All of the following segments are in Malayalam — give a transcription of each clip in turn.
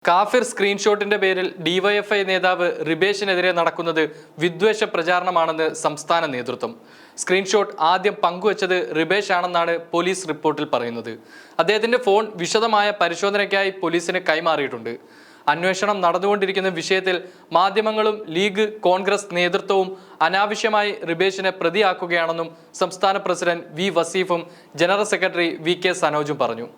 കാഫിർ സ്ക്രീൻഷോട്ടിന്റെ പേരിൽ ഡിവൈഎഫ്ഐ നേതാവ് റിബേഷിനെതിരെ നടക്കുന്നത് വിദ്വേഷ പ്രചാരണമാണെന്ന് സംസ്ഥാന നേതൃത്വം. സ്ക്രീൻഷോട്ട് ആദ്യം പങ്കുവച്ചത് റിബേഷ് ആണെന്നാണ് പോലീസ് റിപ്പോർട്ടിൽ പറയുന്നത്. അദ്ദേഹത്തിന്റെ ഫോൺ വിശദമായ പരിശോധനയ്ക്കായി പോലീസിന് കൈമാറിയിട്ടുണ്ട്. അന്വേഷണം നടന്നുകൊണ്ടിരിക്കുന്ന വിഷയത്തിൽ മാധ്യമങ്ങളും ലീഗ് കോൺഗ്രസ് നേതൃത്വവും അനാവശ്യമായി റിബേഷിനെ പ്രതിയാക്കുകയാണെന്നും സംസ്ഥാന പ്രസിഡന്റ് വി വസീഫും ജനറൽ സെക്രട്ടറി വി കെ സനോജും പറഞ്ഞു.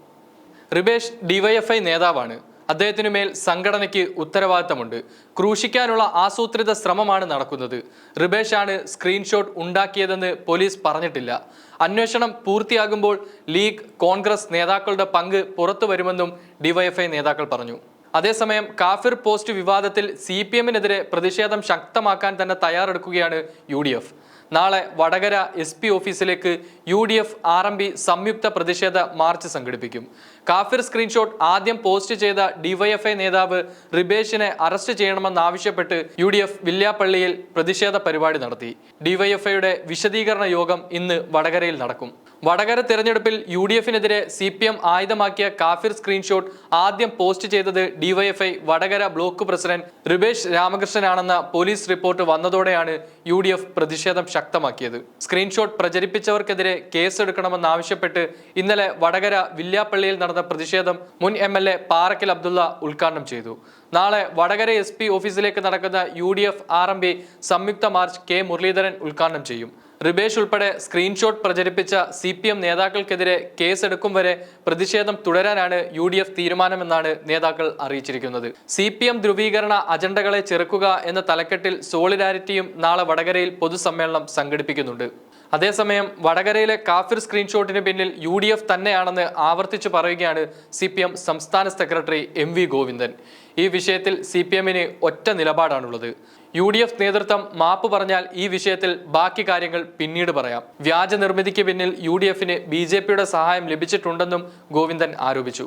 റിബേഷ് ഡിവൈഎഫ്ഐ നേതാവാണ്. അദ്ദേഹത്തിനു മേൽ സംഘടനയ്ക്ക് ഉത്തരവാദിത്തമുണ്ട്. ക്രൂശിക്കാനുള്ള ആസൂത്രിത ശ്രമമാണ് നടക്കുന്നത്. റിബേഷാണ് സ്ക്രീൻഷോട്ട് ഉണ്ടാക്കിയതെന്ന് പോലീസ് പറഞ്ഞിട്ടില്ല. അന്വേഷണം പൂർത്തിയാകുമ്പോൾ ലീഗ് കോൺഗ്രസ് നേതാക്കളുടെ പങ്ക് പുറത്തു വരുമെന്നും ഡിവൈഎഫ്ഐ നേതാക്കൾ പറഞ്ഞു. അതേസമയം കാഫിർ പോസ്റ്റ് വിവാദത്തിൽ CPM-നെതിരെ പ്രതിഷേധം ശക്തമാക്കാൻ തന്നെ തയ്യാറെടുക്കുകയാണ് UDF. നാളെ വടകര SP ഓഫീസിലേക്ക് UDF RMB സംയുക്ത പ്രതിഷേധ മാർച്ച് സംഘടിപ്പിക്കും. കാഫിർ സ്ക്രീൻഷോട്ട് ആദ്യം പോസ്റ്റ് ചെയ്ത ഡിവൈഎഫ്ഐ നേതാവ് റിബേഷിനെ അറസ്റ്റ് ചെയ്യണമെന്നാവശ്യപ്പെട്ട് UDF വില്യാപ്പള്ളിയിൽ പ്രതിഷേധ പരിപാടി നടത്തി. ഡിവൈഎഫ്ഐയുടെ വിശദീകരണ യോഗം ഇന്ന് വടകരയിൽ നടക്കും. വടകര തെരഞ്ഞെടുപ്പിൽ UDF-നെതിരെ CPM ആയുധമാക്കിയ കാഫിർ സ്ക്രീൻഷോട്ട് ആദ്യം പോസ്റ്റ് ചെയ്തത് DYFI Vadakara block president Ribesh രാമകൃഷ്ണനാണെന്ന പോലീസ് റിപ്പോർട്ട് വന്നതോടെയാണ് UDF പ്രതിഷേധം ശക്തമാക്കിയത്. സ്ക്രീൻഷോട്ട് പ്രചരിപ്പിച്ചവർക്കെതിരെ കേസെടുക്കണമെന്നാവശ്യപ്പെട്ട് ഇന്നലെ വടകര വില്യാപ്പള്ളിയിൽ നടന്ന പ്രതിഷേധം മുൻ MLA പാറക്കൽ അബ്ദുള്ള ഉദ്ഘാടനം ചെയ്തു. നാളെ വടകര SP ഓഫീസിലേക്ക് നടക്കുന്ന UDF RMB സംയുക്ത മാർച്ച് K മുരളീധരൻ ഉദ്ഘാടനം ചെയ്യും. റിബേഷ് ഉൾപ്പെടെ സ്ക്രീൻഷോട്ട് പ്രചരിപ്പിച്ച CPM നേതാക്കൾക്കെതിരെ കേസെടുക്കും വരെ പ്രതിഷേധം തുടരാനാണ് UDF തീരുമാനമെന്നാണ് നേതാക്കൾ അറിയിച്ചിരിക്കുന്നത്. CPM ധ്രുവീകരണ അജണ്ടകളെ ചെറുക്കുക എന്ന തലക്കെട്ടിൽ സോളിഡാരിറ്റിയും നാളെ വടകരയിൽ പൊതുസമ്മേളനം സംഘടിപ്പിക്കുന്നുണ്ട്. അതേസമയം വടകരയിലെ കാഫിർ സ്ക്രീൻഷോട്ടിന് പിന്നിൽ UDF തന്നെയാണെന്ന് ആവർത്തിച്ചു പറയുകയാണ് CPM സംസ്ഥാന സെക്രട്ടറി MV ഗോവിന്ദൻ. ഈ വിഷയത്തിൽ CPM-ന് ഒറ്റ നിലപാടാണുള്ളത്. UDF നേതൃത്വം മാപ്പ് പറഞ്ഞാൽ ഈ വിഷയത്തിൽ ബാക്കി കാര്യങ്ങൾ പിന്നീട് പറയാം. വ്യാജ നിർമ്മിതിക്ക് പിന്നിൽ UDF-ന് BJP-യുടെ സഹായം ലഭിച്ചിട്ടുണ്ടെന്നും ഗോവിന്ദൻ ആരോപിച്ചു.